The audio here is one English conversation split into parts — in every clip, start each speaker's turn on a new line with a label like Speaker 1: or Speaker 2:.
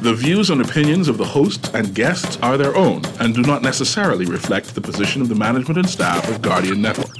Speaker 1: The views and opinions of the hosts and guests are their own and do not necessarily reflect the position of the management and staff of Guardian Network.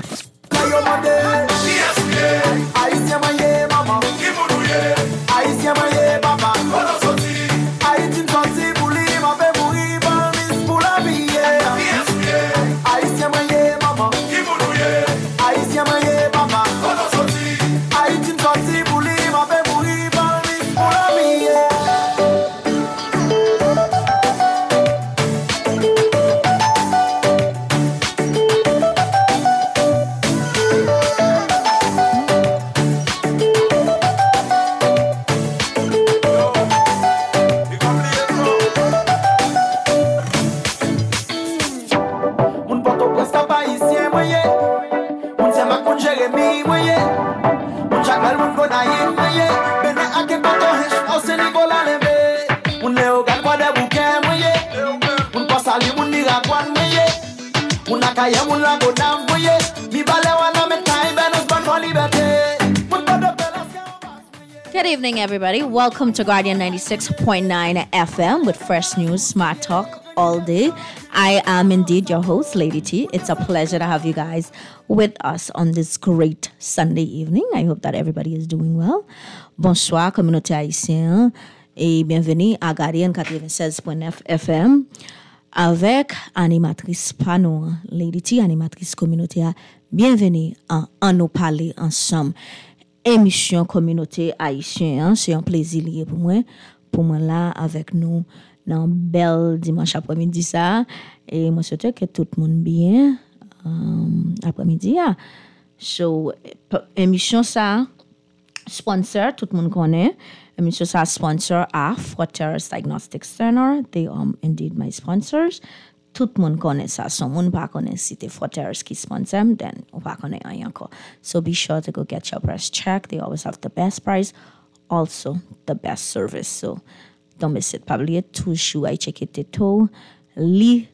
Speaker 2: Good evening, everybody. Welcome to Guardian 96.9 FM with fresh news, smart talk all day. I am indeed your host, Lady T. It's a pleasure to have you guys with us on this great Sunday evening. I hope that everybody is doing well. Bonsoir, communauté haïtienne, et bienvenue à Guardian 96.9 FM avec animatrice Pano, Lady T, animatrice communautaire. Bienvenue à nous parler ensemble. Émission communauté haïtienne, c'est un plaisir pour moi là avec nous dans bel dimanche après-midi ça et moi souhaite que tout le monde bien après-midi. So émission ça sponsor tout le monde connaît. Émission ça sponsor Forterra Diagnostic Center. They indeed my sponsors. Tout le monde connaît ça. Si on ne pas connaît si c'est Forterra qui sponsor, then on pas connaît rien encore. So be sure to go get your price check. They always have the best price, also the best service. So don't miss it. Pas oublier toujours à checker tout. Li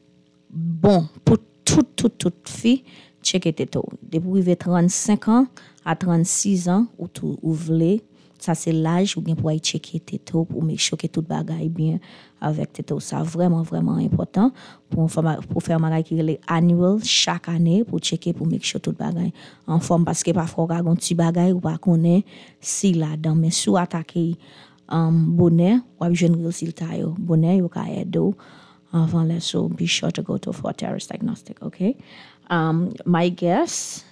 Speaker 2: bon pour toute fille, checker tout. Depuis 35 ans à 36 ans ou tout ouvler. Ça c'est l'âge où bien pour aller checker této pour make sure que tout bagaille bien avec této. Ça vraiment important pour faire bagaille qui est annual chaque année pour checker pour make sure tout bagaille en forme parce que parfois on a un petit bagaille ou pas connaît si là dans mais sous attaquer bonnet ou jeune résultat yo bonnet yo ka aider avant là. So be sure to go to Forterra Diagnostic, okay? My guess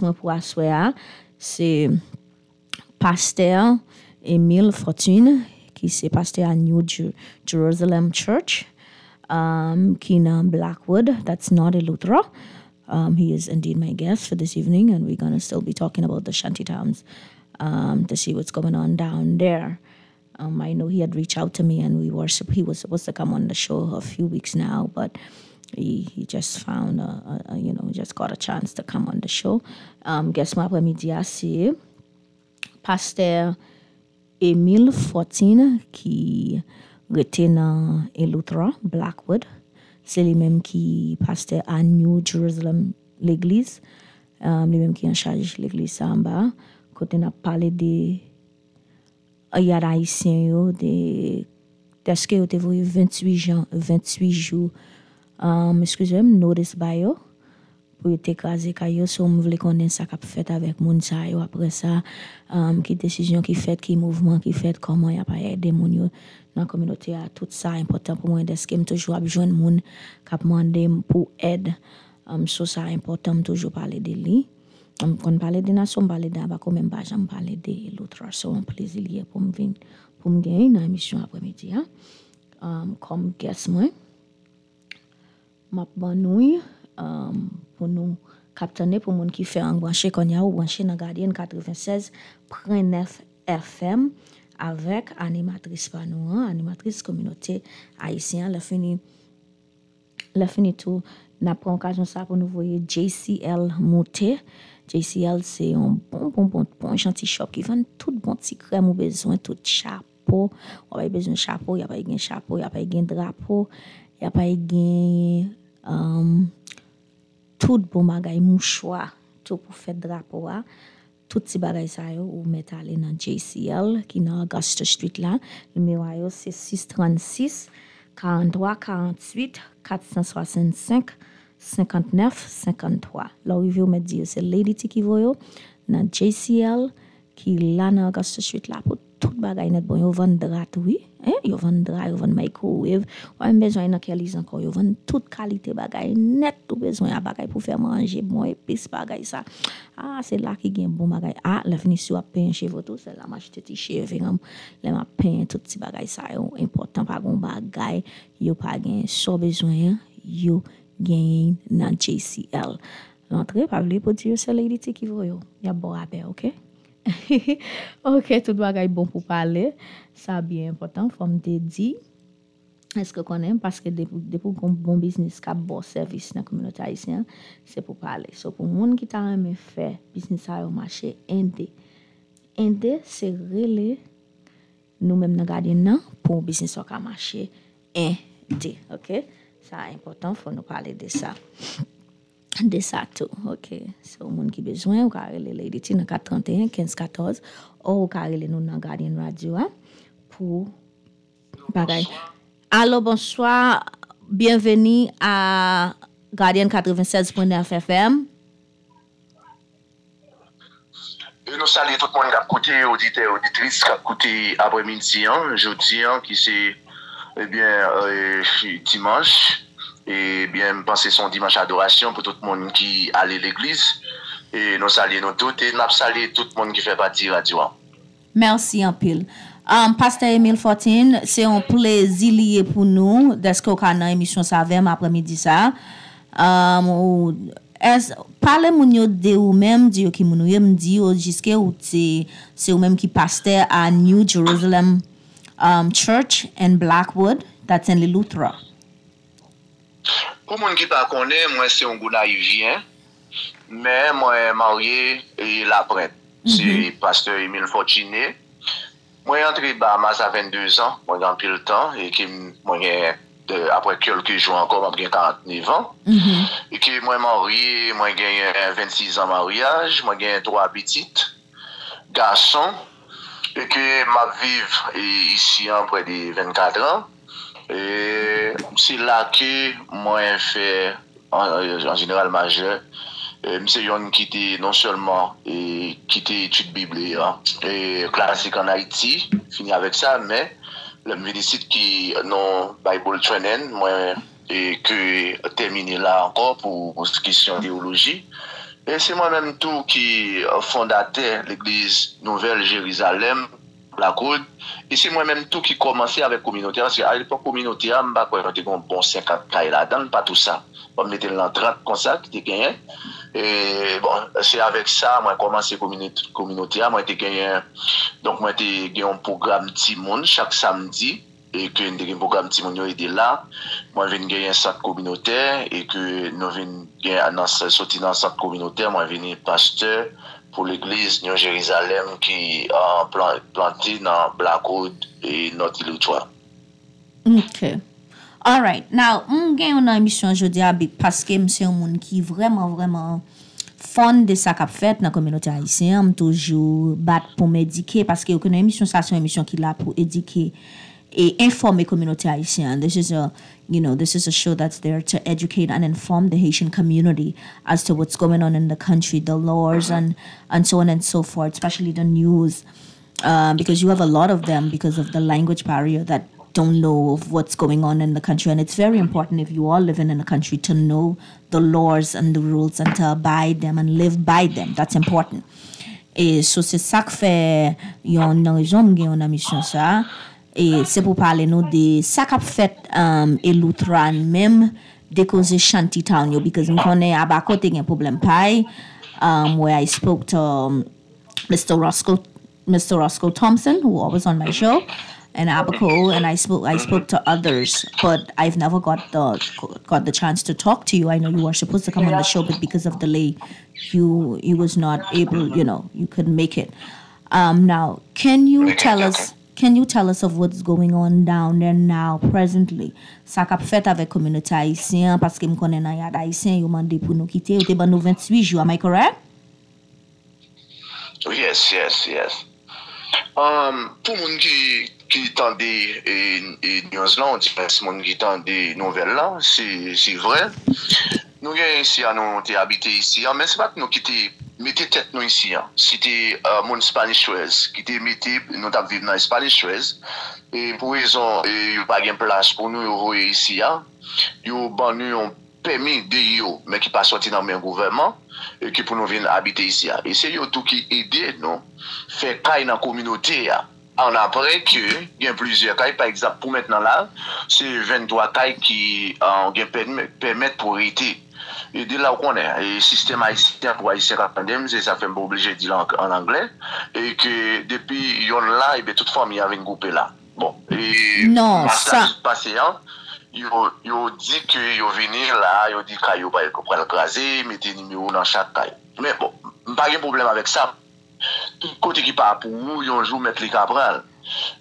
Speaker 2: moi pour asseoir c'est Pasteur Emile Fortune, qui est pasteur à New Jerusalem Church, qui est in Blackwood. That's not Eleuthera. He is indeed my guest for this evening, and we're going to still be talking about the shanty towns to see what's going on down there. I know he had reached out to me, and he was supposed to come on the show a few weeks now, but he just found, just got a chance to come on the show. Guest moi après-midi c'est Pasteur Emile Fortune qui était dans Eleuthera, Blackwood. C'est lui-même qui pasteur à New Jerusalem l'église. Lui-même qui en charge l'église en bas. Quand on a parlé de haïtiens yo de est-ce que vous avez 28 jours excusez-moi notice by yo pour t'écraser caillou si on veut connaître ça qu'a fait avec moun sa yo après ça qui décision qui fait qui mouvement qui fait comment y a pas aider moun yo dans communauté à tout ça important pour moi est-ce que toujours a besoin moun qui demander pour aide so ça important toujours parler de lui quand parler de nation parler d'aba quand même pas j'aime parler de l'autre so un plaisir pour me venir pour me gagner dans émission après-midi comme guest moi m'a bonouille pour nous capter pour monde qui fait en branché qu'on y a ou branché dans Guardian 96.9 FM avec animatrice Pano, animatrice communauté haïtienne la fini tout n'a pas occasion ça pour nous voyer JCL Mouté. JCL c'est un bon gentil shop qui vend tout bon petit crème ou besoin tout chapeau on a besoin de chapeau y a pas gain chapeau y a pas gain drapeau y a pas gain tout bon bagay mouchoir tout pour faire drapeau tout ti bagay sa yo ou met aller dans JCL qui dans Augusta Street là. Numéro yo c'est 636 43 48 465 59 53. Là où vous me dire c'est Lady T qui voyo dans JCL qui là dans Augusta Street là pour tout bagay net bon yo vend drap oui yo vend drap yo vend microwave ou besoin dans quel encore yo vend toute qualité bagay net tout besoin à bagay pour faire manger bon épice bagay ça c'est là qui gagne bon bagay la finition à pain chez vous tout c'est là m'acheter ti cheveux les m'a pain tout ti bagay ça yo important pas gon bagay yo pas gagne so besoin yo gagne dans JCL l'entrée pas vle pour dire c'est Lady T qui voyo y a bon rappel OK. OK, tout bagay bon pour parler. Ça bien important, comme te dit. Est-ce que connaît parce que pour un bon business cap bon service dans la communauté haïtienne, c'est pour parler. So pour monde qui t'a aimé faire business au marché indé. Indé c'est relé nous même dans gardien pour business au marché indé. OK? Ça important, faut nous parler de ça. De ça tout, OK. C'est au monde qui besoin, ou carré les Lady T dans 431 15 14 ou carré nous dans Guardian Radio pour bagay. Allô, bonsoir. Bienvenue à Guardian 96.9 FM.
Speaker 3: Nous saluons tout le monde qui a écouté, auditeurs, auditrices, qui a écouté après-midi, jeudi, qui c'est dimanche. Et bien, passer son dimanche d'adoration pour tout le monde qui allait à l'église. Et nous saluons tous et nous saluons tout le monde qui fait partie de la radio.
Speaker 2: Merci en pile. Pasteur Emile Fortin, c'est un plaisir lié pour nous d'être qu'on a une émission ça après-midi ça. Parlez-moi de vous-même, de qui vous dit jusqu'à où c'est vous-même qui pasteur à New Jerusalem Church in Blackwood, that's in Lutra.
Speaker 3: Pour les gens qui ne connaissent pas, moi, c'est un Goulaïvien, mais moi, je suis marié et la prêtre. C'est pasteur Emile Fortinet. Moi, je suis entré à Bahamas à 22 ans, moi, j'ai un peu le temps, et après quelques jours encore, j'ai 49 ans. Et que moi, marié, moi, j'ai 26 ans de mariage, moi, j'ai 3 petites garçons, et que je vis ici près de 24 ans. Et c'est là que moi j'ai fait en général majeur. C'est yon qui était non seulement qui était étude biblique et classique en Haïti, fini avec ça, mais le médecine qui non Bible training, moi et que terminé là encore pour question théologie. Et c'est moi-même tout qui fondateur l'église Nouvelle Jérusalem. La Côte. Et c'est moi-même tout qui commençait avec communauté. Parce qu'à l'époque, communauté, je n'ai pas bon 50 cas là-dedans, pas tout ça. On mettait dans 30 comme ça, qui était gagné. Et bon, c'est avec ça, moi, j'ai commencé communauté. Moi, j'ai gagné. Donc, moi, j'ai gagné un programme Timon chaque samedi. Et que nous avons un programme Timon était là. Moi, j'ai gagné un centre communautaire. Et que nous avons sorti dans un centre communautaire. Moi, j'ai venu pasteur pour l'église New Jérusalem qui est plantée dans Blackwood et notre île.
Speaker 2: OK. All right. Now, on gagne une émission aujourd'hui parce que c'est un monde qui vraiment fond de ça qu'a fait dans la communauté haïtienne, toujours battre pour m'éduquer parce que une émission ça c'est une émission qui là pour éduquer et informer la communauté haïtienne. This is a show that's there to educate and inform the Haitian community as to what's going on in the country, the laws and so on and so forth, especially the news, because you have a lot of them because of the language barrier that don't know of what's going on in the country. And it's very important if you are living in a country to know the laws and the rules and to abide them and live by them. That's important. Et so c'est ça que fait yon raison yon a mission ça. Et c'est pour parler nous de ça qu'a fait et l'outran même de cause Shantytown yo because me connais à bas côté un problème paille where I spoke to Mr. Roscoe Thompson who was on my show and Abaco and I spoke to others but I've never got the chance to talk to you. I know you were supposed to come on the show but because of delay you was not able, you couldn't make it. Now can you tell us of what's going on down there now, presently? Ça qu'a fait avec la communauté haïtienne, parce que je connais les haïtiens, ils ont demandé pour nous quitter, ils ont 28 jours, am I correct?
Speaker 3: Yes, yes, yes. Pour moun qui tende news là, on dit que moun qui tende nouvelles là, c'est vrai. Nous ici à nous habité ici, mais c'est pas que nous qui mettez tête nous ici. C'était mon Spanish West qui était mettez nous t'a vivre dans Spanish West et pour raison il pas de place pour nous ici. Yo ban nous un permis de yo mais qui pas sorti dans le gouvernement et qui pour nous venir habiter ici. Et c'est yo tout qui aider nous faire caille dans la communauté. On apprend que il y a plusieurs cailles, par exemple, pour maintenant là, c'est 23 cailles qui permettent pour arrêter. Et de là où on est, le système haïtien pour haïtien répandem, ça fait obligé de dire en anglais, et que depuis yon là, et bien toute famille avait une groupe là. Bon, et
Speaker 2: non, ça.
Speaker 3: Passé, yo dit que yo venir là, yo dit que yo va le craser, mettez numéro dans chaque caille. Mais bon, pas de problème avec ça. Tout côté qui part pour vous, un jour mettre les cabral.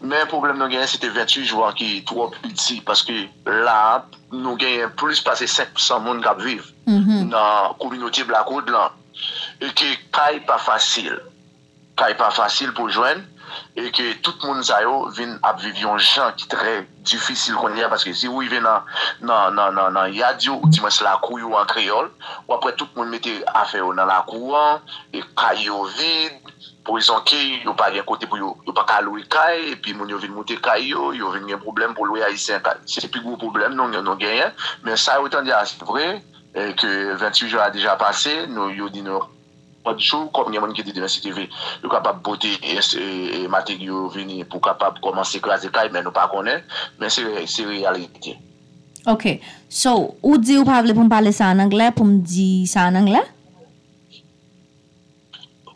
Speaker 3: Mais le problème nous gagnons c'était 28 jours qui est trop petit parce que là nous gagnons plus passer 500 monde qui vivent dans la communauté Blackwood là et que c'est pas facile. C'est pas facile pour joindre et que tout le monde ça vient à vivre un gens qui très difficile qu'on y a parce que si vous vivez dans yadio ou dimanche la cour ou en créole ou après tout le monde mettait affaire dans la cour et caillou vide pour ils ont qui yo pas bien côté pour yo pas ka louer caille et puis mon yo vinn monter caille yo vinn un problème pour louer haïtien c'est plus gros problème non gagne mais ça autant dire c'est vrai que 28 jours a déjà passé nous yo dit non pas du tout comme il y a des gens qui disent dans CTV yo capable porter et matériaux venir pour capable commencer craser caille mais nous pas connaît mais c'est réalité.
Speaker 2: OK. So, ou dit ou pas pour me parler ça en anglais pour me dire ça en anglais?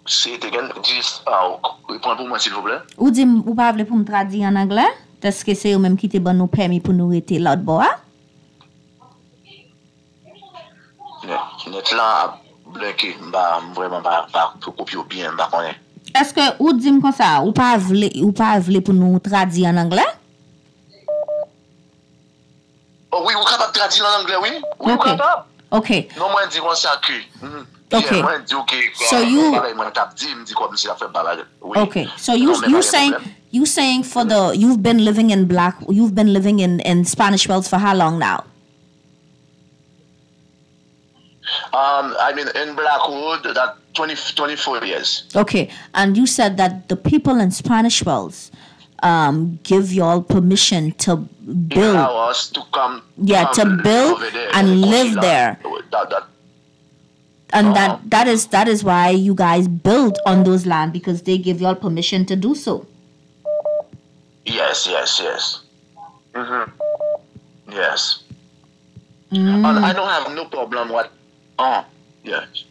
Speaker 3: C'est répondre pour moi s'il vous plaît.
Speaker 2: Ou dit ou pas pour me traduire en anglais? Est-ce que c'est eux même qui te bon nous permis pour nous rester l'autre bois?
Speaker 3: Net là blanqué vraiment pas copier bien pas connaît.
Speaker 2: Est-ce que ou dit comme ça ou pas vle pour nous traduire en anglais?
Speaker 3: Oh oui, vous capable traduire en anglais oui? Oui,
Speaker 2: okay.
Speaker 3: capable.
Speaker 2: OK.
Speaker 3: Non moi dis comme ça que
Speaker 2: Okay.
Speaker 3: Moi dis OK.
Speaker 2: So you
Speaker 3: Okay.
Speaker 2: So you saying for the you've been living in Spanish Wells for how long now?
Speaker 3: I mean in Blackwood that 24 years.
Speaker 2: Okay. And you said that the people in Spanish Wells give y'all permission to build.
Speaker 3: Allow us to come.
Speaker 2: To build and live there. And that is why you guys build on those land because they give y'all permission to do so.
Speaker 3: Yes. Yes. And I don't have no problem with. Yes.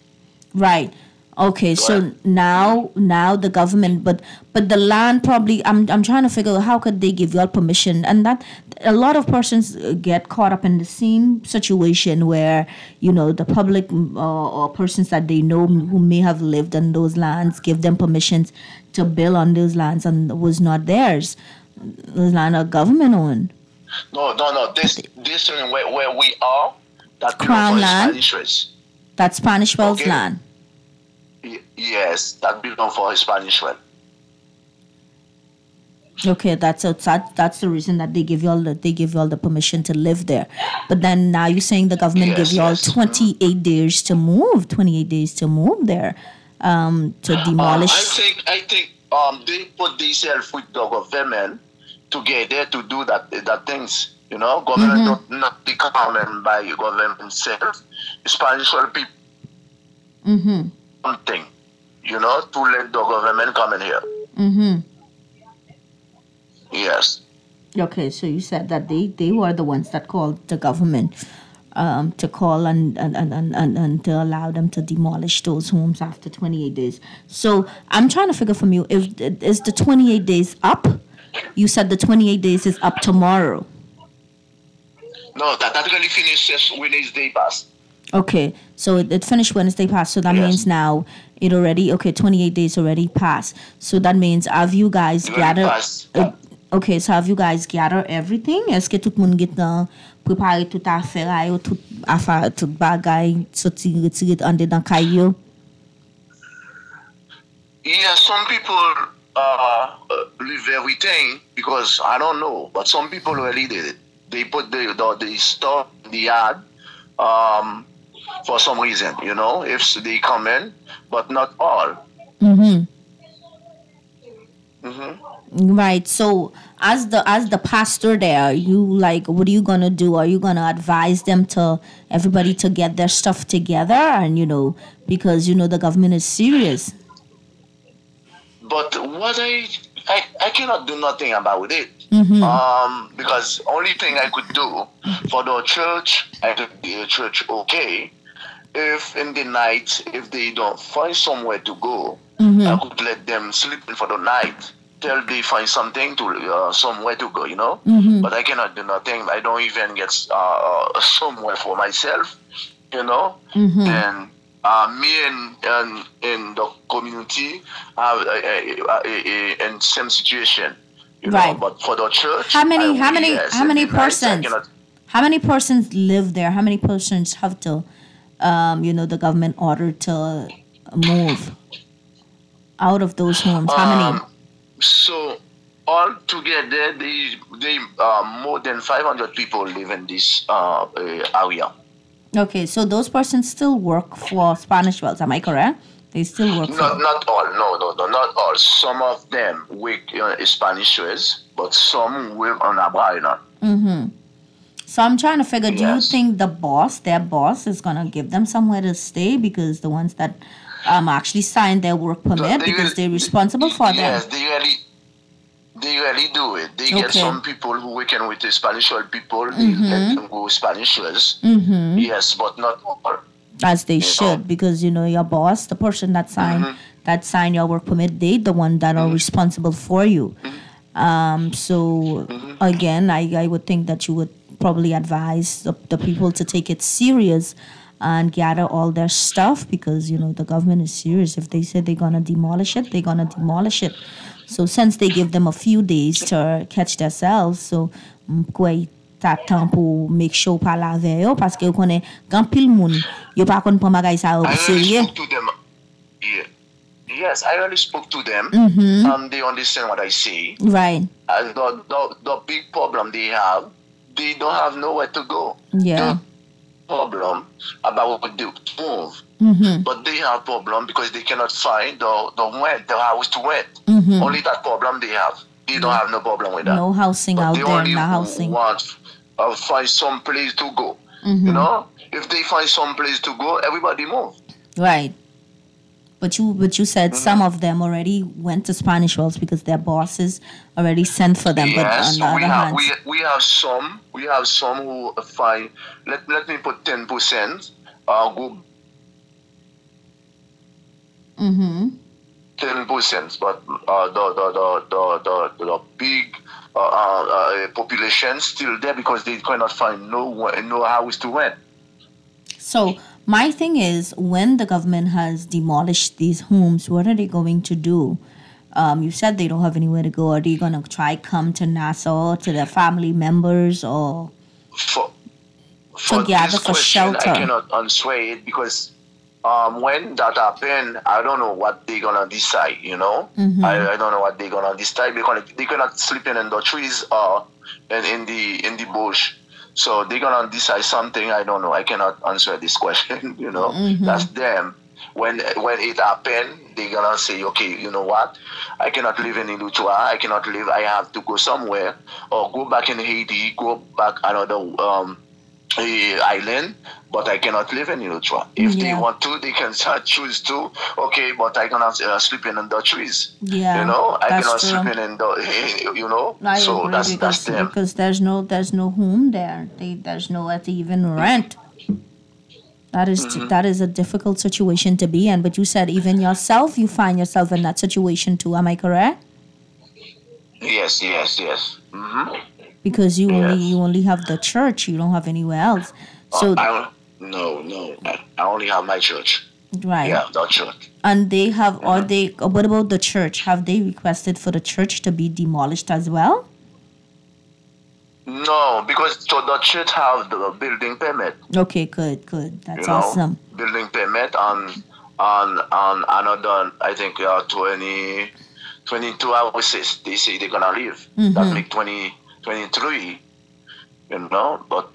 Speaker 2: Right. Okay. So now the government, but the land probably. I'm trying to figure out how could they give y'all permission, and that a lot of persons get caught up in the same situation where the public or persons that they know who may have lived on those lands give them permissions to build on those lands and was not theirs. Those land are government owned.
Speaker 3: No. This where we are. That
Speaker 2: Crown land. That's Spanish Wells land.
Speaker 3: Yes, that belongs for Spanish Wells.
Speaker 2: Okay, that's the reason that they give you all the permission to live there. But then now you're saying the government give you all 28 days to move. 28 days to move there, to demolish.
Speaker 3: I think they put themselves with the government together to do that things. Government not the government by government itself. Spanish people. Something, to let the government come in here. Yes.
Speaker 2: Okay, so you said that they were the ones that called the government to call and to allow them to demolish those homes after 28 days. So I'm trying to figure from you, is the 28 days up? You said the 28 days is up tomorrow.
Speaker 3: No, that really finishes Wednesday past.
Speaker 2: Okay, so it finished Wednesday past. So that means now it already 28 days already passed. So that means have you guys gathered? Okay, so have you guys gathered everything? Est-ce que tout le monde a préparé tout affaire, tout affaire, tout bagay, sorti retirer en dedans caillou?
Speaker 3: Yeah, some people leave everything because I don't know, but some people really did it. They put the stuff in the yard for some reason, if they come in, but not all.
Speaker 2: Mm-hmm.
Speaker 3: Mm-hmm.
Speaker 2: Right. So as the pastor there, you like what are you gonna do? Are you gonna advise them to everybody to get their stuff together and because the government is serious.
Speaker 3: But what I cannot do nothing about it.
Speaker 2: Mm-hmm.
Speaker 3: Because only thing I could do for the church, I could the church okay. If in the night, if they don't find somewhere to go, I could let them sleep in for the night till they find something to somewhere to go.
Speaker 2: Mm-hmm.
Speaker 3: But I cannot do nothing. I don't even get somewhere for myself.
Speaker 2: Mm-hmm.
Speaker 3: And me in the community in same situation.
Speaker 2: Right.
Speaker 3: But for the church,
Speaker 2: How many
Speaker 3: persons?
Speaker 2: How many persons live there? How many persons have to the government order to move out of those homes? How many?
Speaker 3: So altogether, they more than 500 people live in this area.
Speaker 2: Okay, so those persons still work for Spanish Wells, am I correct? They still work for
Speaker 3: Not all, no, not all. Some of them work Spanish Wells, but some work on Abraham.
Speaker 2: Mm-hmm. So I'm trying to figure, do you
Speaker 3: Yes.
Speaker 2: think their boss is gonna give them somewhere to stay because the ones that actually signed their work permit because they're responsible for them?
Speaker 3: Yes, they really do it. They get
Speaker 2: Okay.
Speaker 3: some people who working with the Spanish world people. They let them go Spanish words.
Speaker 2: Mm-hmm.
Speaker 3: Yes, but not all.
Speaker 2: As they
Speaker 3: know.
Speaker 2: should, because your boss, the person that signed your work permit, they the one that are responsible for you. So again, I would think that you would probably advise the people to take it serious and gather all their stuff because the government is serious. If they say they're gonna demolish it, they're gonna demolish it. So since they give them a few days to catch themselves, so kwe temps pour make sure pa la veille parce que vous connaissez grand pile moun yo pa konn prend bagay sa au
Speaker 3: I already
Speaker 2: sérieux.
Speaker 3: spoke to them. Yeah. Yes, I already spoke to them. They understand what I say.
Speaker 2: Right.
Speaker 3: And the big problem they have, they don't have nowhere to go.
Speaker 2: Yeah.
Speaker 3: The problem about the move. But they have problem because they cannot find the house to rent. Only that problem they have. They don't have no problem with that.
Speaker 2: No housing
Speaker 3: But
Speaker 2: out
Speaker 3: they
Speaker 2: there,
Speaker 3: only
Speaker 2: no housing.
Speaker 3: want find some place to go. If they find some place to go, everybody move.
Speaker 2: Right. But you said some of them already went to Spanish Wells because their bosses already sent for them.
Speaker 3: Yes,
Speaker 2: But on the other hand,
Speaker 3: we have some who find. Let me put 10%. Go 10%, but the big population still there because they cannot find no house to rent.
Speaker 2: so my thing is, when the government has demolished these homes, what are they going to do? You said they don't have anywhere to go. Are they going to try come to Nassau to their family members or
Speaker 3: For
Speaker 2: gather
Speaker 3: this
Speaker 2: for
Speaker 3: question,
Speaker 2: shelter?
Speaker 3: I cannot answer it because when that happen, I don't know what they're gonna decide. I don't know what they're gonna decide. They cannot sleep in the trees or in the bush. So they're gonna decide something. I don't know. I cannot answer this question. That's them. When it happen, they're gonna say, okay, you know what? I cannot live in Ilutua. I cannot live. I have to go somewhere or go back in Haiti. Go back another island, but I cannot live in Ilutua. If they
Speaker 2: Yeah.
Speaker 3: want to, they can choose to. Okay, but I cannot sleep in the trees.
Speaker 2: Yeah,
Speaker 3: I
Speaker 2: that's
Speaker 3: cannot
Speaker 2: true.
Speaker 3: sleep in the.
Speaker 2: I
Speaker 3: So
Speaker 2: agree
Speaker 3: that's
Speaker 2: because,
Speaker 3: them.
Speaker 2: because there's no home there. There's nowhere to even rent. That is a difficult situation to be in. But you said even yourself, you find yourself in that situation too. Am I correct?
Speaker 3: Yes. Mm-hmm.
Speaker 2: Because you
Speaker 3: Yes.
Speaker 2: only have the church. You don't have anywhere else. So
Speaker 3: No. I only have my church.
Speaker 2: right.
Speaker 3: Yeah, the church.
Speaker 2: And they have, or they, what about the church? Have they requested for the church to be demolished as well?
Speaker 3: No, because so the church have the building permit.
Speaker 2: Okay, good. That's awesome.
Speaker 3: Building permit, and on another, I think 22 hours they say they're gonna leave. That make 23, but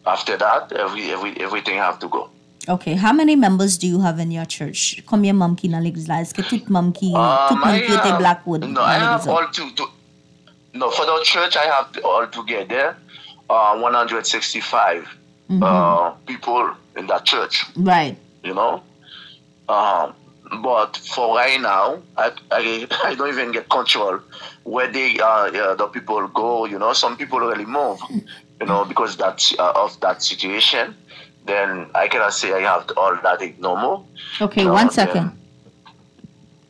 Speaker 3: after that everything have to go.
Speaker 2: Okay, how many members do you have in your church? Combien membres qui dans l'église là? Est-ce que tout monde qui était Blackwood?
Speaker 3: No, I have all no, for the church I have all together 165 people in that church.
Speaker 2: Right.
Speaker 3: But for right now, I don't even get control where the people go. Some people really move, because that's of that situation. Then I cannot say I have all that no more.
Speaker 2: Okay, 1 second.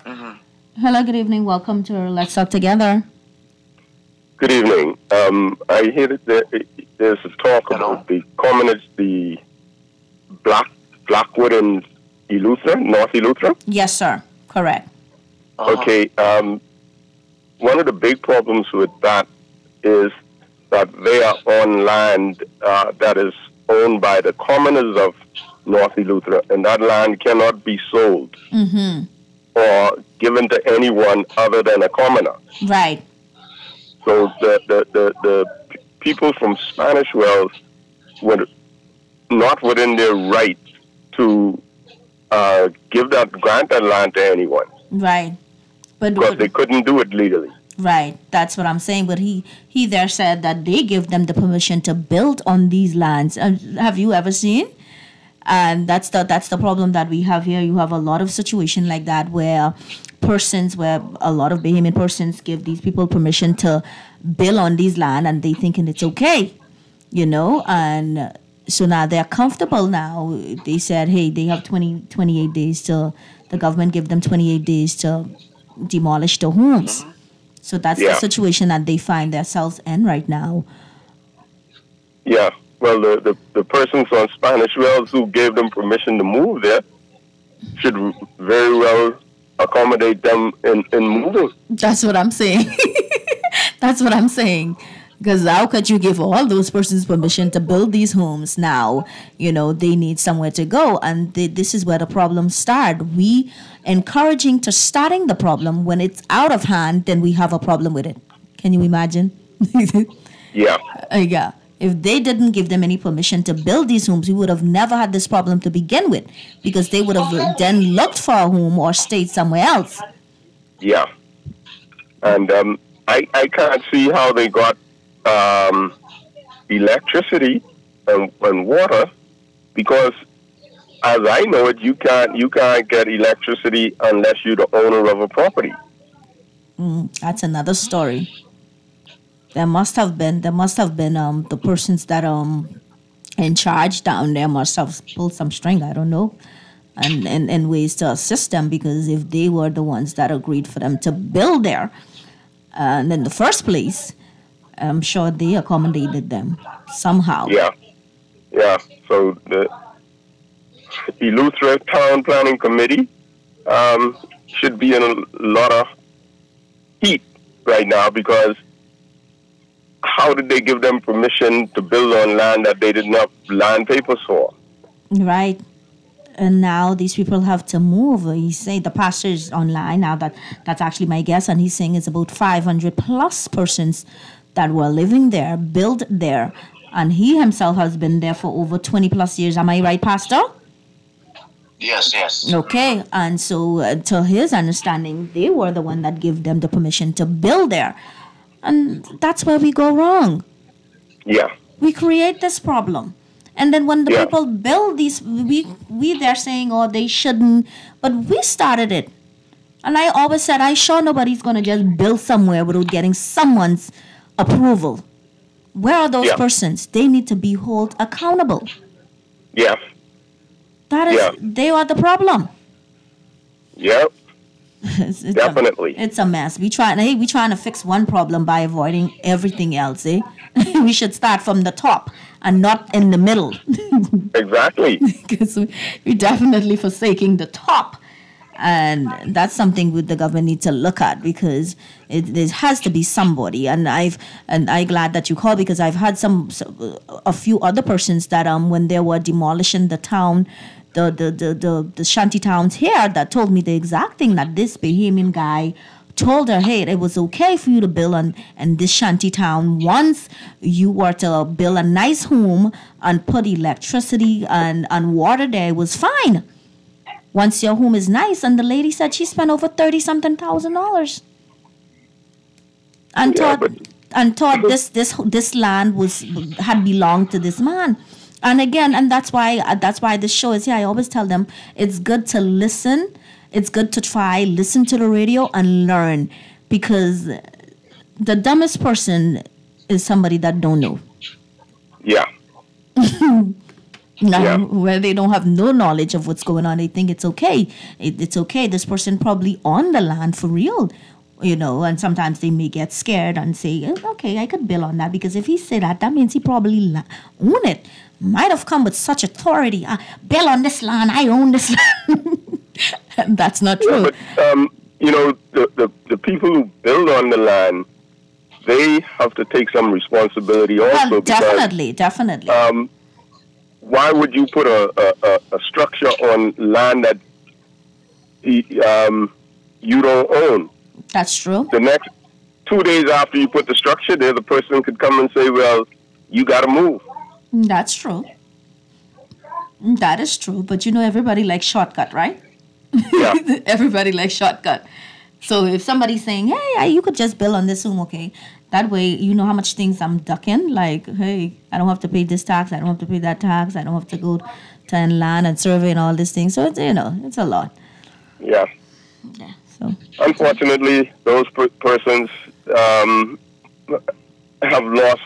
Speaker 2: Hello, good evening. Welcome to Let's Talk Together.
Speaker 4: Good evening. I hear that there's talk about the communists, the Blackwood and Eleuthera, North Eleuthera?
Speaker 2: Yes, sir. Correct.
Speaker 4: Okay. One of the big problems with that is that they are on land that is owned by the commoners of North Eleuthera, and that land cannot be sold or given to anyone other than a commoner.
Speaker 2: Right.
Speaker 4: So the people from Spanish Wells were not within their right to grant that land to anyone.
Speaker 2: Right.
Speaker 4: But they couldn't do it legally.
Speaker 2: Right. That's what I'm saying. But he there said that they give them the permission to build on these lands. Have you ever seen? And that's the problem that we have here. You have a lot of situation like that where a lot of Bahamian persons give these people permission to build on these land and they thinking it's okay, and so now they're comfortable now. They said, hey, they have 28 days the government give them 28 days to demolish the homes. So that's the situation that they find themselves in right now.
Speaker 4: Yeah. Well, the persons on Spanish Wells who gave them permission to move there should very well accommodate them in moving.
Speaker 2: That's what I'm saying. That's what I'm saying. Because how could you give all those persons permission to build these homes now? They need somewhere to go. And this is where the problems start. We encouraging to starting the problem. When it's out of hand, then we have a problem with it. Can you imagine?
Speaker 4: Yeah.
Speaker 2: Yeah. If they didn't give them any permission to build these homes, we would have never had this problem to begin with, because they would have then looked for a home or stayed somewhere else.
Speaker 4: Yeah. And I can't see how they got electricity and water, because as I know it, you can't get electricity unless you're the owner of a property.
Speaker 2: That's another story. There must have been the persons that in charge down there must have pulled some string, I don't know, and ways to assist them, because if they were the ones that agreed for them to build there in the first place, I'm sure they accommodated them somehow.
Speaker 4: Yeah. So the Eleuthera Town Planning Committee should be in a lot of heat right now, because how did they give them permission to build on land that they didn't have land papers for?
Speaker 2: Right. And now these people have to move. He's saying the pastor is online now. That's actually my guess, and he's saying it's about 500 plus persons that were living there, built there, and he himself has been there for over 20 plus years. Am I right, Pastor?
Speaker 3: Yes.
Speaker 2: Okay, and so to his understanding, they were the one that gave them the permission to build there, and that's where we go wrong.
Speaker 4: Yeah.
Speaker 2: We create this problem. And then when the people build these, they're saying, oh, they shouldn't, but we started it. And I always said, I'm sure nobody's going to just build somewhere without getting someone's approval. Where are those persons? They need to be held accountable.
Speaker 4: Yeah.
Speaker 2: They are the problem.
Speaker 4: Yep. Definitely.
Speaker 2: It's a mess. We trying to fix one problem by avoiding everything else, eh? We should start from the top and not in the middle.
Speaker 4: Exactly.
Speaker 2: Because we're definitely forsaking the top. And that's something the government needs to look at, because there has to be somebody. And I'm glad that you called, because I've had a few other persons that when they were demolishing the town, the shanty towns here that told me the exact thing, that this Bahamian guy told her, hey, it was okay for you to build on this shanty town once you were to build a nice home and put electricity and water there. It was fine. Once your home is nice. And the lady said she spent over $30,000 and thought this land had belonged to this man. And again, and that's why the show is here. I always tell them it's good to listen. It's good to listen to the radio and learn, because the dumbest person is somebody that don't know.
Speaker 4: Yeah.
Speaker 2: Where they don't have no knowledge of what's going on, they think it's okay. It's okay. This person probably on the land for real, and sometimes they may get scared and say, okay, I could build on that, because if he said that means he probably own it. Might have come with such authority. Build on this land, I own this land. And that's not true.
Speaker 4: Yeah, but, the people who build on the land, they have to take some responsibility also.
Speaker 2: Well, definitely.
Speaker 4: Why would you put a structure on land that you don't own?
Speaker 2: That's true.
Speaker 4: The next 2 days after you put the structure there, the person could come and say, well, you got to move.
Speaker 2: That's true. That is true. But everybody likes shortcut, right?
Speaker 4: Yeah.
Speaker 2: Everybody likes shortcut. So if somebody's saying, hey, you could just build on this home, okay, that way you know how much things I'm ducking. Like, hey, I don't have to pay this tax, I don't have to pay that tax, I don't have to go to land and survey and all these things. So it's it's a lot.
Speaker 4: Yeah.
Speaker 2: Yeah. So
Speaker 4: unfortunately, those persons have lost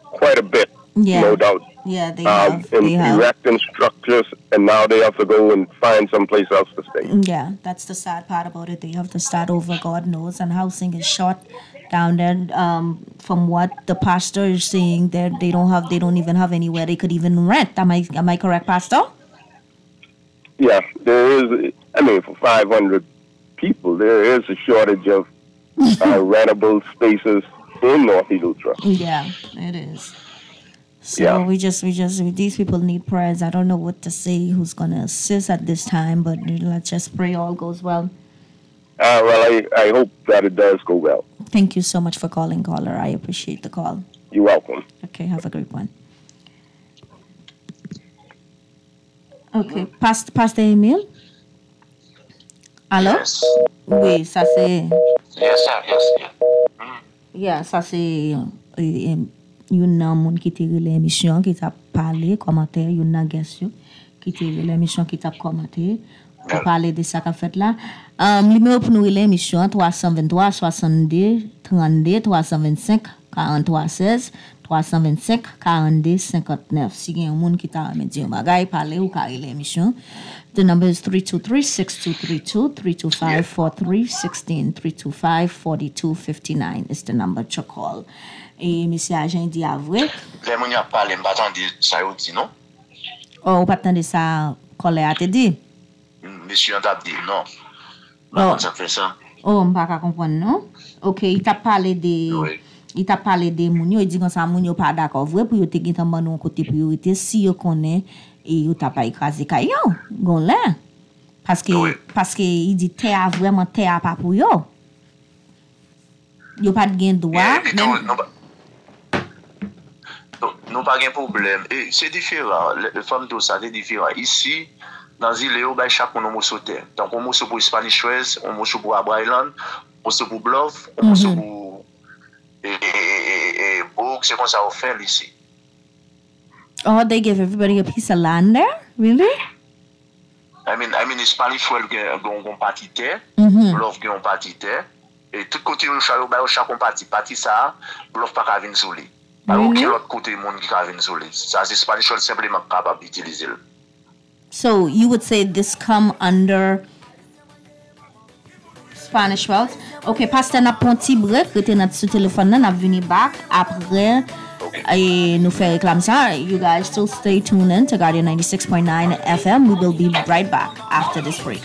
Speaker 4: quite a bit. Yeah. No doubt.
Speaker 2: Yeah, they have.
Speaker 4: Erecting structures, and now they have to go and find someplace else to stay.
Speaker 2: Yeah, that's the sad part about it. They have to start over, God knows, and housing is short down there. From what the pastor is saying, they don't even have anywhere they could even rent. Am I correct, Pastor?
Speaker 4: Yeah, there is. For 500 people, there is a shortage of rentable spaces in North Eagle Trust.
Speaker 2: Yeah, it is. So we just these people need prayers. I don't know what to say, who's gonna assist at this time, but let's just pray all goes well.
Speaker 4: Well, I hope that it does go well.
Speaker 2: Thank you so much for calling, caller. I appreciate the call.
Speaker 4: You're welcome.
Speaker 2: Okay, have a great one. Okay, Pastor Emile. Allô?
Speaker 3: Yes.
Speaker 2: Oui, ça c'est.
Speaker 3: Yes, sir. Yes.
Speaker 2: Yeah, ça c'est. Yon nan moun ki te l'émission qui t'a parlé commentaire, yon nan guest qui te l'émission qui t'a commenté pour parler de ça qu'a fait là. Numéro pour nous l'émission 323 62 32 325 43 16 325 42 59. Si gen yon moun qui t'a me dire bagay parler ou ka l'émission. The number is 323-6232, 325-4316, 325-4259 is the number to call. Et monsieur agent dit avoué.
Speaker 3: Les moun y a parlé, m'attend de ça ou dit non?
Speaker 2: Oh, pas attendre ça, collègue a te dit?
Speaker 3: Monsieur a dit non.
Speaker 2: Oh,
Speaker 3: ça fait ça.
Speaker 2: Oh, m'pas ka comprendre non? OK, il t'a parlé de
Speaker 3: Oui.
Speaker 2: Il t'a parlé de moun yo, il dit comme ça moun yo pas d'accord vrai pour yo te gen tan ban nou côté priorité si yo connaît et yo t'a pas écrasé kayon. Gon là. Parce que il dit terre vraiment terre pas pour yo. Yo pas de droit.
Speaker 3: Non pas de problème. Et c'est différent. Les femmes tout ça c'est différent. Ici dans l'île yo ba chaque on morceau terre. Donc on morceau pour Spanish West, on morceau pour Abra Island, on morceau pour Bluff, on morceau pour et Bourg, c'est comme ça on fait ici.
Speaker 2: Oh, they give everybody a piece of land there? Really?
Speaker 3: I mean, Spanish West gon parti terre, Bluff gon parti terre. Et tout côté où chaque parti ça, Bluff pas venir sur lui. Pas aucun autre côté monde qui va venir sur lui. Ça c'est Spanish West simplement capable d'utiliser.
Speaker 2: So you would say this come under Spanish Wells. OK, pasteur n'a pris un petit break, rete notre sous téléphone là, n'a venu back après et nous faire réclame ça. You guys still stay tuned in to Guardian 96.9 FM. We will be right back after this break.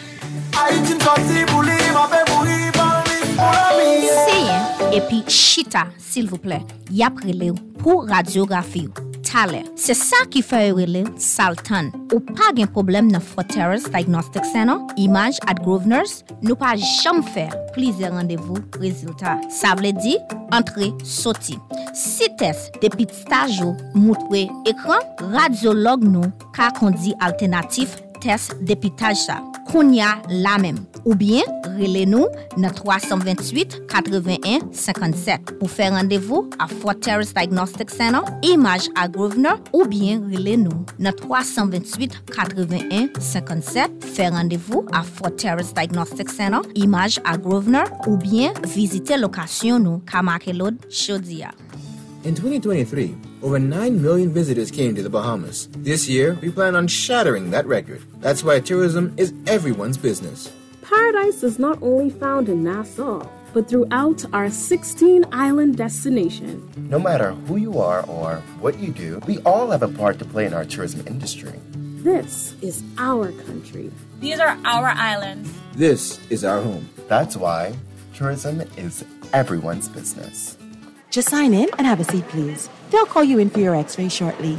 Speaker 5: Et puis chita, s'il vous plaît, y a prélé pour radiographie.
Speaker 2: talè. C'est ça qui fait relé Saltan. Ou pas gen problème dans Fortress Diagnostic Center, Image at Grosvenors, nous pas jamais faire plusieurs rendez-vous résultats. Ça veut dire entrée sortie. Si test depuis stage montré écran, radiologue nous ka conduit alternatif test dépistage ça. Kounya la même. Ou bien, relez-nous dans 328 81 57 pour faire rendez-vous à Fortress Diagnostic Center, Image à Grosvenor, ou bien relez-nous dans 328 81 57 faire rendez-vous à Fortress Diagnostic Center, Image à Grosvenor, ou bien visiter location nous Kamakelod Chodia.
Speaker 5: In 2023, over 9 million visitors came to the Bahamas. This year, we plan on shattering that record. That's why tourism is everyone's business.
Speaker 6: Paradise is not only found in Nassau, but throughout our 16-island destination.
Speaker 7: No matter who you are or what you do, we all have a part to play in our tourism industry.
Speaker 6: This is our country.
Speaker 8: These are our islands.
Speaker 5: This is our home.
Speaker 7: That's why tourism is everyone's business.
Speaker 9: Just sign in and have a seat, please. They'll call you in for your x-ray shortly.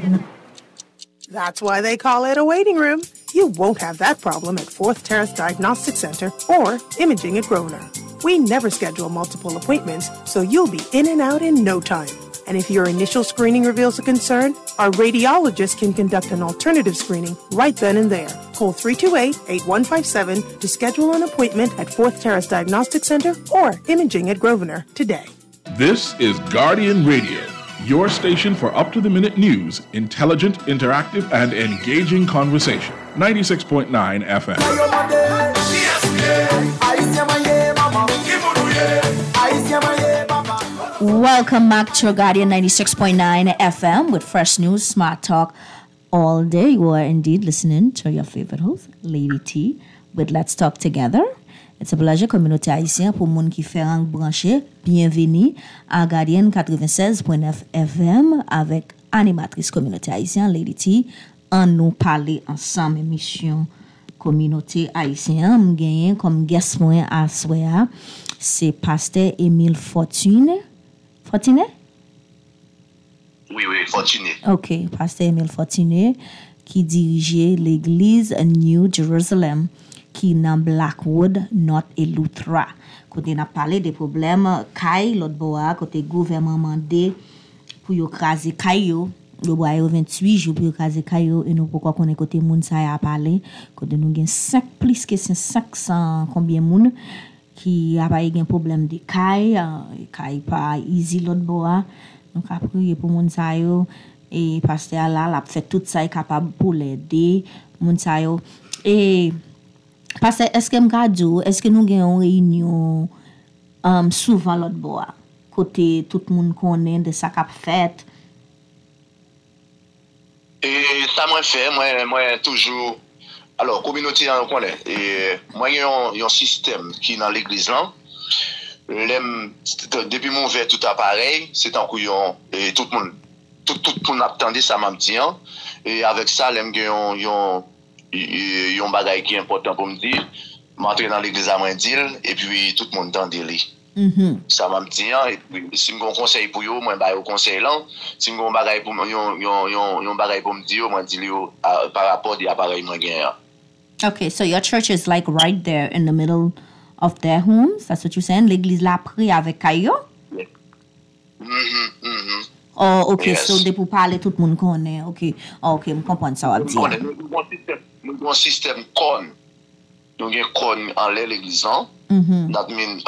Speaker 10: That's why they call it a waiting room. You won't have that problem at Fourth Terrace Diagnostic Center or Imaging at Grosvenor. We never schedule multiple appointments, so you'll be in and out in no time. And if your initial screening reveals a concern, our radiologist can conduct an alternative screening right then and there. Call 328-8157 to schedule an appointment at Fourth Terrace Diagnostic Center or Imaging at Grosvenor today.
Speaker 1: This is Guardian Radio, your station for up-to-the-minute news, intelligent, interactive, and engaging conversation. 96.9 FM.
Speaker 2: Welcome back to Guardian 96.9 FM with fresh news, smart talk all day. You are indeed listening to your favorite host, Lady T, with Let's Talk Together. It's a pleasure, communauté haïtienne, pour moun qui fait rang branché. Bienvenue à Guardian 96.9 FM avec animatrice communauté haïtienne, Lady T. On nous parler ensemble émission communauté haïtienne. M'gagné comme guest moi à soir, c'est pasteur Émile Fortuné. Fortuné?
Speaker 3: Oui, Fortuné.
Speaker 2: OK, pasteur Émile Fortuné qui dirigeait l'église New Jerusalem qui dans Blackwood, North et Loutra. Côté n'a parlé des problèmes kay l'autre bois côté gouvernement mandé pour yo craser kayo le bois 28 jours pour craser kayo et nous pourquoi qu'on est côté moun ça a parlé côté nous gain 5 plus que 500 combien moun qui a pas eu un problème de kay pas easy l'autre bois donc après pour moun ça yo et pasteur là l'a fait tout ça est capable pour l'aider moun ça yo et parce que est-ce que nous avons une réunion souvent l'autre bois côté tout le monde connaît de ça qu'a fait
Speaker 3: et ça moi toujours alors communauté on connaît et moi il y a un système qui dans l'église là depuis mon ouvert tout appareil c'est en couillon et tout le monde attendait ça m'a dit et avec ça l'aime yon bagay qui est important pour me dire m'entrer dans l'église à dire et puis tout le monde entend dire ça m'a dit et puis si me conseil pour yo moi ba yo conseil là si me bagay pour yon bagay pour me dire moi dit yo par rapport à appareil moi gain.
Speaker 2: Okay, so your church is like right there in the middle of their homes. That's what you're saying? L'église là pris avec kayo? Oh, okay, yes. So de pour parler tout le monde connaît. Okay. Oh, okay, me comprends ça va dire.
Speaker 3: Nous un système con. Donc un con en l'église. That mean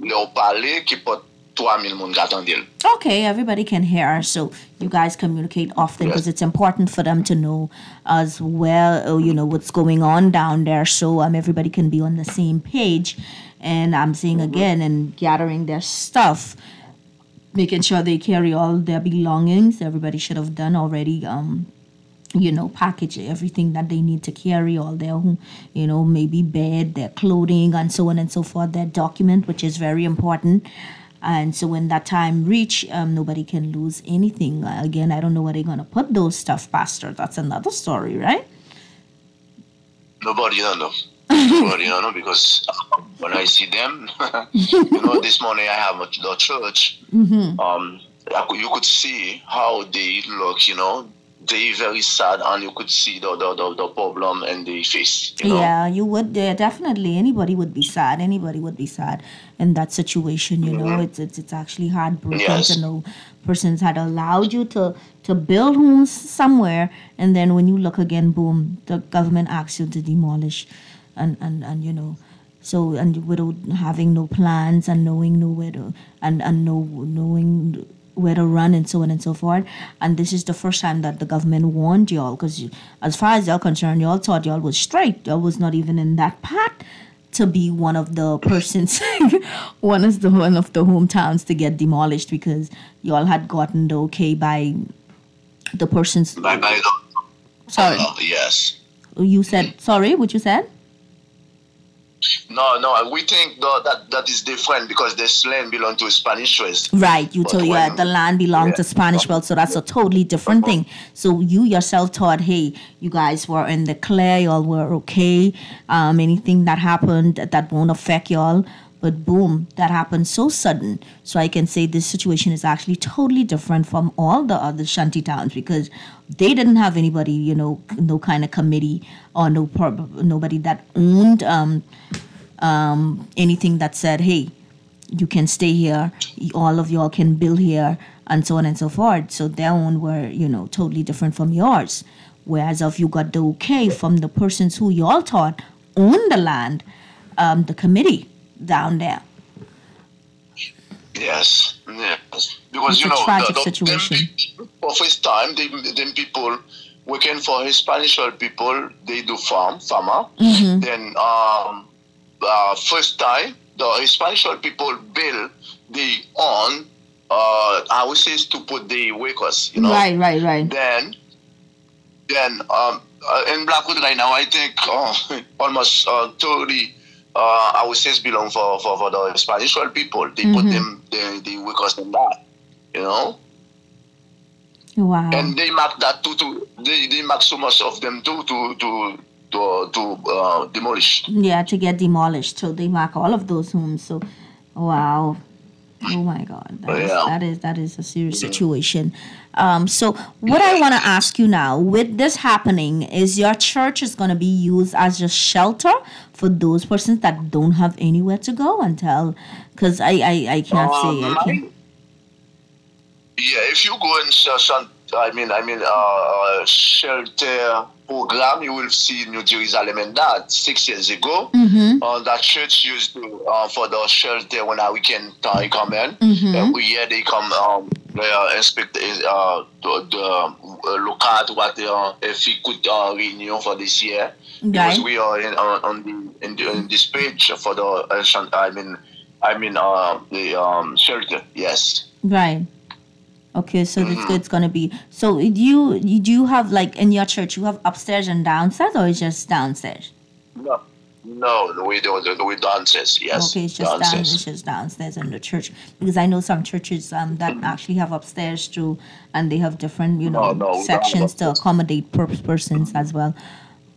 Speaker 3: leur parler qui peut 3000 monde attendre.
Speaker 2: Okay, everybody can hear, so you guys communicate often because it's important for them to know as well, you know, what's going on down there, so everybody can be on the same page. And I'm saying again, and gathering their stuff, making sure they carry all their belongings. Everybody should have done already, you know, package everything that they need to carry, all their, you know, maybe bed, their clothing, and so on and so forth, their document, which is very important. And so when that time reach, nobody can lose anything. Again, I don't know where they're going to put those stuff, Pastor. That's another story, right?
Speaker 3: Nobody don't know. Nobody don't know because when I see them, you know, this morning I have the church. you could see how they look, they very sad, and you could see the problem in their face.
Speaker 2: Yeah, you would. Definitely, anybody would be sad. Anybody would be sad in that situation. It's actually heartbreaking to know persons had allowed you to build homes somewhere, and then when you look again, boom, the government asks you to demolish, and so, and without having no plans and knowing nowhere to and knowing where to run and so on and so forth. And this is the first time that the government warned y'all, because as far as y'all concerned, y'all thought y'all was straight. Y'all was not even in that path to be one of the persons, one of the hometowns to get demolished, because y'all had gotten the okay by the persons.
Speaker 3: By the.
Speaker 2: Sorry.
Speaker 3: Yes.
Speaker 2: You said sorry. What you said?
Speaker 3: No, we think that is different because this land belongs to Spanish West.
Speaker 2: Right, the land belonged to Spanish West, so that's a totally different thing. So you yourself thought, hey, you guys were in the clear, y'all were okay. Anything that happened that won't affect y'all, but boom, that happened so sudden. So I can say this situation is actually totally different from all the other shanty towns, because they didn't have anybody, no kind of committee or nobody that owned anything that said, hey, you can stay here, all of y'all can build here, and so on and so forth. So their own were, totally different from yours. Whereas if you got the okay from the persons who y'all thought owned the land, the committee down there.
Speaker 3: Yes. Because,
Speaker 2: it's a tragic situation.
Speaker 3: For first time, them people working for Hispanic people, they do farmer.
Speaker 2: Mm-hmm.
Speaker 3: Then, first time, the Hispanic people build their own, houses to put the workers,
Speaker 2: Right.
Speaker 3: Then, in Blackwood right now, I think almost 30 houses belong for the Spanish people. They put them, the workers in that,
Speaker 2: Wow.
Speaker 3: And they mark that they mark so much of them to demolish.
Speaker 2: Yeah, to get demolished. So they mark all of those homes. So, wow. Oh my God, that is a serious situation. So what I want to ask you now, with this happening, is your church is going to be used as a shelter for those persons that don't have anywhere to go until, because I can't say I can't.
Speaker 3: Yeah, if you go in shelter program, you will see New Jerusalem in that 6 years ago. That church used to for the shelter when a weekend time come in. Every year they come inspect the look at what if we could renew for this year, because we are in this page for the shelter. Yes.
Speaker 2: Right. Okay, so it's gonna be. So do you have, like, in your church, you have upstairs and downstairs, or it's just downstairs?
Speaker 3: No, we don't. We downstairs. Yes.
Speaker 2: Okay, it's just downstairs in the church, because I know some churches that actually have upstairs too, and they have different sections to accommodate persons as well.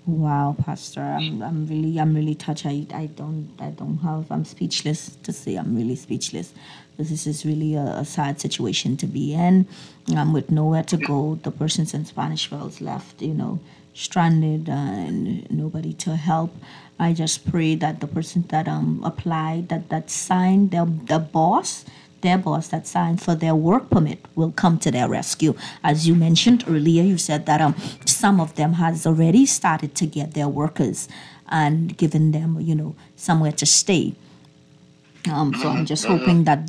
Speaker 2: Wow, Pastor, I'm really touched. I'm speechless to say. I'm really speechless. This is really a sad situation to be in. With nowhere to go, the persons in Spanish Wells left, stranded, and nobody to help. I just pray that the person that applied, that signed, their boss that signed for their work permit will come to their rescue. As you mentioned earlier, you said that some of them has already started to get their workers and given them, somewhere to stay. So I'm just hoping that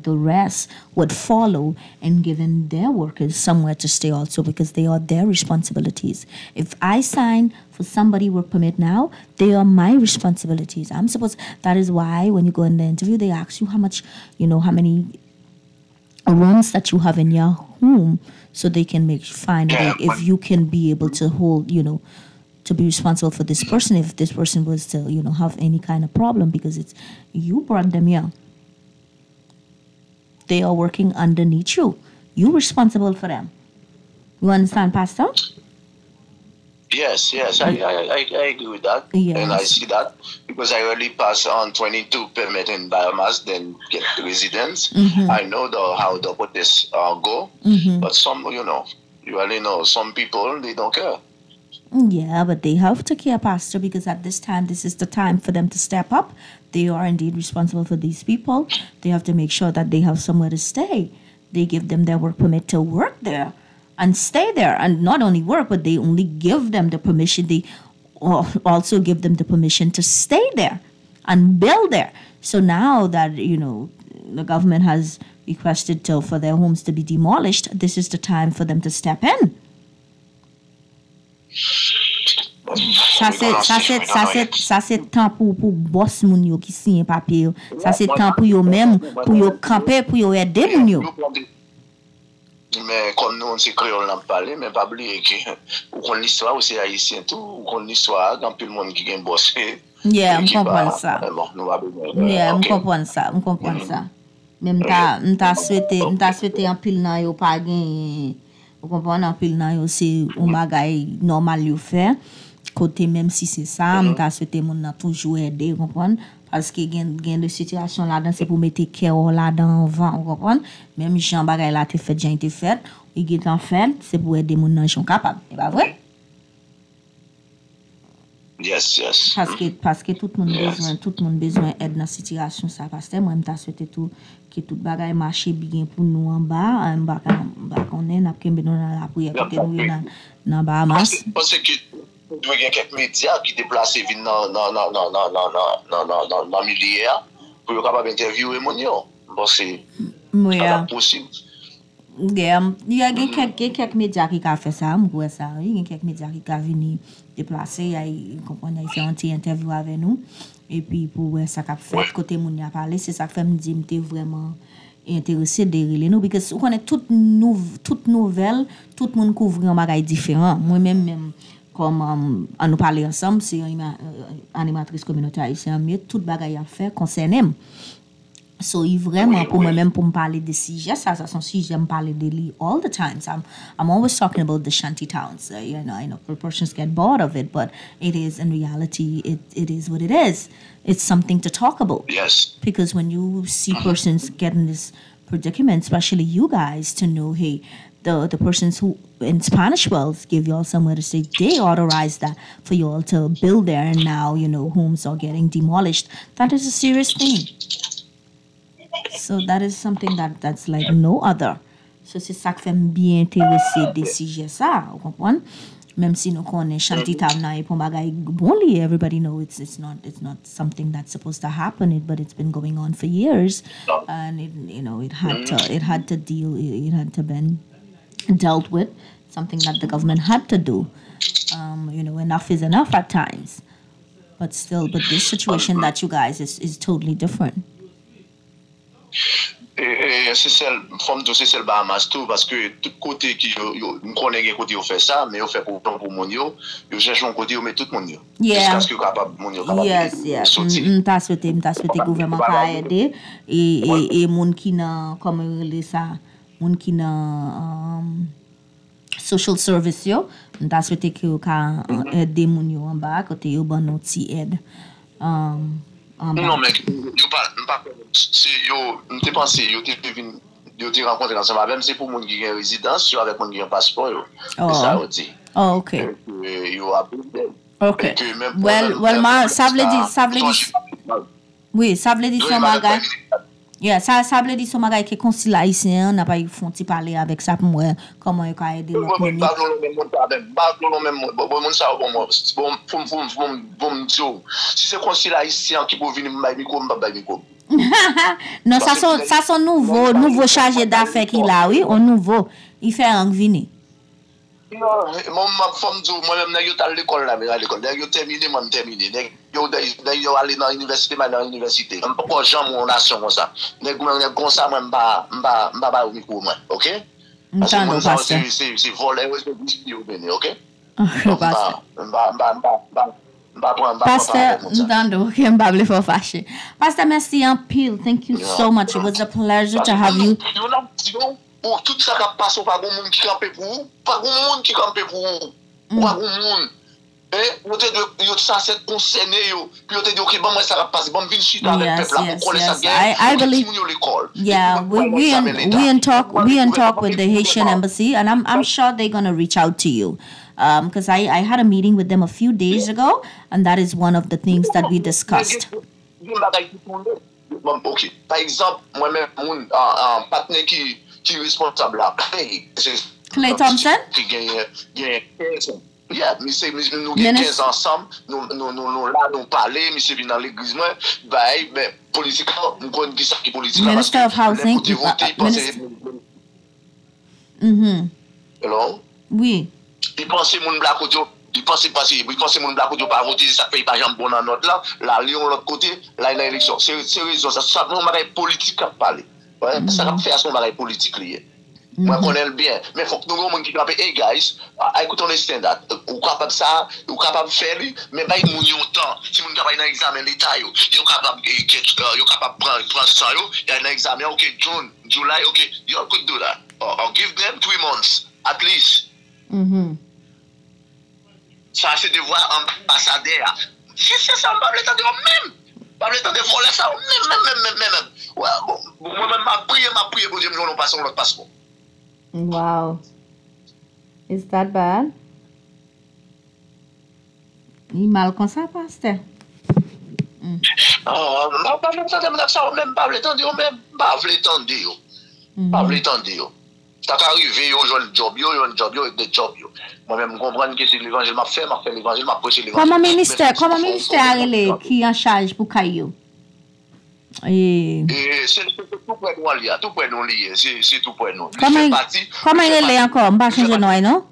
Speaker 2: the rest would follow in giving their workers somewhere to stay also, because they are their responsibilities. If I sign for somebody work permit now, they are my responsibilities. That is why when you go in the interview, they ask you how many rooms that you have in your home, so they can find out if you can be able to hold, to be responsible for this person if this person was to, have any kind of problem, because it's you brought them here. They are working underneath you. You're responsible for them. You understand, Pastor?
Speaker 3: Yes, I agree with that.
Speaker 2: Yes.
Speaker 3: And I see that because I already pass on 22 permit in Bahamas, then get residence. I know how the protests go, but some, you already know, some people, they don't care.
Speaker 2: Yeah, but they have to care, Pastor, because at this time, this is the time for them to step up. They are indeed responsible for these people. They have to make sure that they have somewhere to stay. They give them their work permit to work there and stay there. And not only work, but they only give them the permission. They also give them the permission to stay there and build there. So now that, the government has requested for their homes to be demolished, this is the time for them to step in. Ça c'est temps pour boss moun yo qui signe papier. Ça c'est temps pour yo même pour yo camper pour yo aider moun yo.
Speaker 3: Mais comme nous on c'est créole n'a parlé mais pas oublier que on l'histoire aussi haïtien tout on l'histoire dans tout le monde qui gagne boss.
Speaker 2: Yeah, on comprend ça. Yeah, on comprend ça. Même m'ta souhaité en pile nan yo pas gagne. Vous comprenez, en pile nan yo c'est un bagay normal yo faire. Côté même si c'est ça, m'ta souhaité moun nan toujours aider, vous comprenez? Parce que gen de situation là-dedans, c'est pour mettre cœur là-dedans avant, vous comprenez? Même Jean bagay là te fait, Jean te fait, il est en fait, c'est pour aider moun nan Jean capable, c'est pas vrai?
Speaker 3: Yes.
Speaker 2: Parce que tout le monde besoin aide dans situation ça parce que moi m'ta souhaité tout que tout bagay marche bien pour nous en bas on est n'a kembe dans la prière que nous dans Bahamas.
Speaker 3: Parce que il y a quelques médias qui déplacent vinn dans milieu pour capable interviewer mon yo. Bon c'est possible.
Speaker 2: Il y a quelques médias qui a fait ça, moi ça, il y a quelques médias qui a venu déplacer, il comprendre, il fait un petit interview avec nous et puis pour ça qu'a fait côté moun a parlé, c'est ça que fait me dire m'était vraiment intéressé de relire nous parce que on connaît toute nouvelle, tout le monde couvre un bagage différent. Moi même comme on nous parler ensemble, c'est une animatrice communautaire haïtienne, mais tout bagage à faire concerne. So, vraiment, pour moi-même, pour me parler de sujets, ça c'est un sujet, me parler de lui all the time. So I'm always talking about the shanty towns. I know persons get bored of it, but it is, in reality, it is what it is. It's something to talk about.
Speaker 3: Yes.
Speaker 2: Because when you see persons get in this predicament, especially you guys, to know, hey, the persons who in Spanish Wells give y'all somewhere to stay, they authorized that for y'all to build there, and now, homes are getting demolished. That is a serious thing. So that is something that's like no other. So c'est ça qui fait bien intéressé des sujets ça, vous comprenez? Même si nous connaissons shanty town na pour bagay bon li, everybody know it's not something that's supposed to happen, but it's been going on for years, and it had to been dealt with, something that the government had to do. Enough is enough at times, but this situation that you guys is totally different.
Speaker 3: C'est celle Bahamas tout parce que tout côté qui yo connaît côté yo fait ça mais yo fait pour mon yo cherche un côté yo met tout mon yo jusqu'à ce que capable mon yo capable
Speaker 2: m'ta souhaité gouvernement ka aider et moun qui nan comme ça moun qui nan social service yo m'ta souhaité que ka aider mon yo en bas côté yo ban nou ti aide
Speaker 3: non mais yo pas c'est yo m'te pensé yo te rencontrer ensemble même c'est pour moun qui gen résidence yo avec moun qui gen passeport yo ça on dit
Speaker 2: OK
Speaker 3: yo a
Speaker 2: OK well ça veut dire oui ça veut dire son bagage. Yeah, ça veut dire son bagage que consul haïtien n'a pas eu font parler avec ça pour moi comment il a aidé l'autre monde.
Speaker 3: Si c'est consul haïtien qui peut venir me micro micro.
Speaker 2: Non, ça son nouveau chargé d'affaires qu'il a, oui, un nouveau, il fait un venir.
Speaker 3: Non, moi-même, je suis à l'école, je terminé, yo aller dans l'université, dans l'université. Pourquoi j'aime mon nation comme ça? Comme ça, moi, je vais au micro, ok? Parce que c'est voler, ok?
Speaker 2: Pastor, Pastor, merci en pile. Thank you so much. It was a pleasure to have you.
Speaker 3: Tout ça qui passe, pas de monde qui campe pour vous. Pas de monde qui campe pour vous. Pas de monde. Yo te yo censé concerné yo. Puis yo te dit OK, bon moi ça va passer. Bon vinn chita avec peuple là pour connaître ça bien.
Speaker 2: I believe. Yeah, we in talk with the Haitian embassy, and I'm sure they're gonna reach out to you. Because I had a meeting with them a few days ago, and that is one of the things that we discussed.
Speaker 3: OK. Par exemple, moi-même mon partenaire qui responsable là,
Speaker 2: Clay Thompson?
Speaker 3: Yeah, nous avons 15 ensemble, nous là, nous parler, monsieur vient dans l'église, moi, mais politiquement, nous connaissons qui ça qui politique.
Speaker 2: Minister of Housing.
Speaker 3: Hello?
Speaker 2: Oui.
Speaker 3: Il pense mon black audio, il pense mon black audio pas voter, ça fait pas jambe bon dans notre là, Lyon l'autre côté, là il y a élection. C'est raison, ça va un politique à parler. Ouais, ça va faire son bagage politique lié. Moi, je connais bien. Mais il faut que nous avons qui capable, hey guys, écoutez, on est standard. Ou capable ça, ou capable faire, mais pas nous avons temps. Si nous avons un examen l'État, yo capable prendre ça, il y a un examen, OK, June, July, OK, you could do that. Or give them 3 months, at least. Ça, c'est devoir ambassadeur. C'est ça, on va le temps de même. Pas le temps de voler ça, même. Ouais, moi-même, ma prière, pour Dieu, nous passons l'autre passeport.
Speaker 2: Wow. Is that bad? Il mal comme ça, pasteur.
Speaker 3: Pas le temps de yo. Ça peut arriver, yo, un job, des jobs, yo. Moi-même, comprendre que c'est l'évangile m'a fait l'évangile, m'a prêché l'évangile.
Speaker 2: Comment ministère a qui est en charge pour Caillou?
Speaker 3: C'est tout pour nous lié, c'est tout pour nous.
Speaker 2: Comment il est encore? On va changer de non?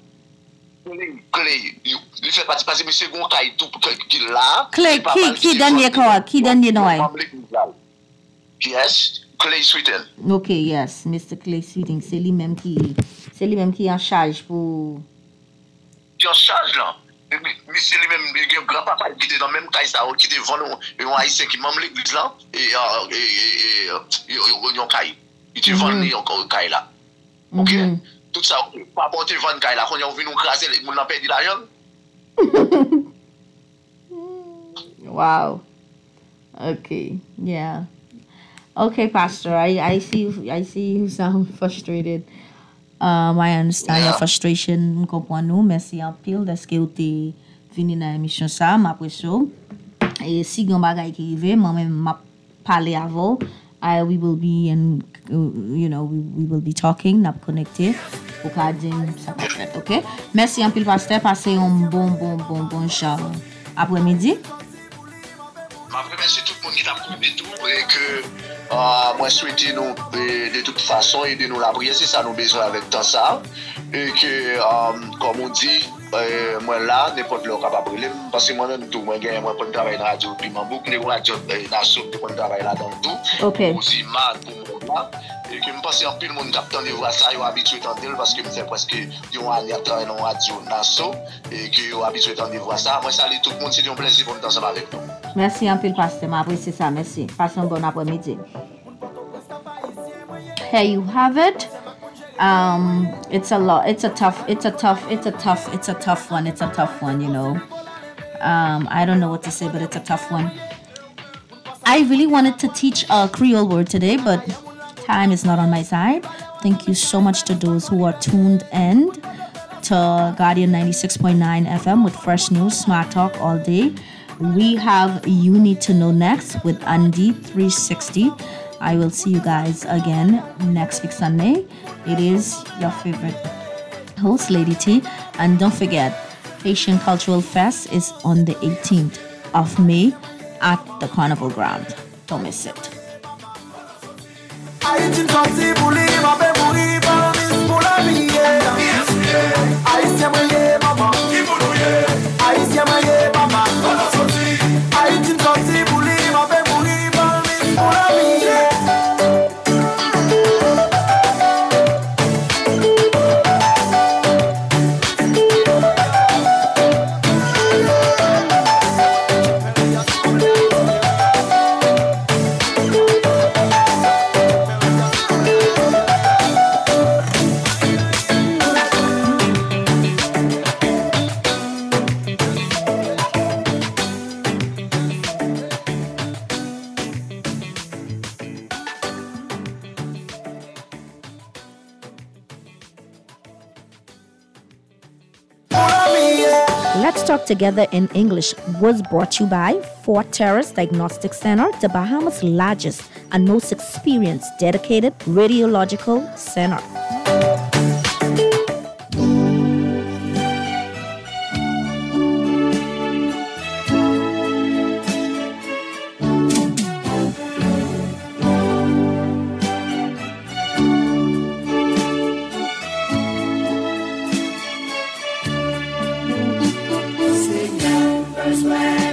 Speaker 3: Clé, il fait partie parce que monsieur gon caille tout qui là.
Speaker 2: Clé qui dernier quoi? Qui dernier non?
Speaker 3: Yes, Clay Sweeten.
Speaker 2: OK, yes, Mr. Clay Sweeten, c'est lui-même qui est en charge pour.
Speaker 3: Qui en charge là? Mais c'est lui-même, il y a un grand-papa qui était dans le même cas, qui était vendu, un haïtien qui m'a l'église là, et il était vendu encore un cas là. OK? Tout ça, pas porter vendu cas là, quand ils ont vu nous craser, ils ont perdu l'argent.
Speaker 2: Wow. Okay, yeah. Okay, Pastor, I see you sound frustrated. I understand your frustration. Comprends nous. Merci en pile de ce que vous êtes venu dans l'émission ça. M'apprécie. Et si vous avez des choses qui arrivent, moi-même m'a parlé avant. We will be we will be talking, n'a connecté pour qu'à dire ça peut être. OK? Merci en pile, Pasteur. Passez un bon genre après-midi.
Speaker 3: Merci tout le monde qui t'a coupé tout et que moi souhaite nous de toute façon aider nous la prière, c'est ça nous besoin avec tant ça et que comme on dit moi là n'importe le capable parce que moi-même tout moi gagne moi pour travailler dans la radio puis moi beaucoup de radio nationale pour travailler là dans le tout.
Speaker 2: OK.
Speaker 3: Aussi mal pour moi et que me pense en pile monde captant de voir ça yo habitué d'entendre parce que me fait presque une année à travailler dans radio nationale et que yo habitué de voir ça moi ça tout le monde c'est un plaisir pour nous ensemble avec nous.
Speaker 2: Merci un peu, Pasteur. M'apprécie ça. Merci. Passez un bon après-midi. Here you have it. It's a lot. It's a tough one, you know. I don't know what to say, but it's a tough one. I really wanted to teach a Creole word today, but time is not on my side. Thank you so much to those who are tuned in to Guardian 96.9 FM with fresh news, smart talk all day. We have You Need to Know next with Andy 360. I will see you guys again next week Sunday. It is your favorite host, Lady T. And don't forget, Haitian Cultural Fest is on the 18th of May at the Carnival Ground. Don't miss it. Let's Talk Together in English was brought to you by Fort Terrace Diagnostic Center, the Bahamas' largest and most experienced dedicated radiological center.
Speaker 11: First way.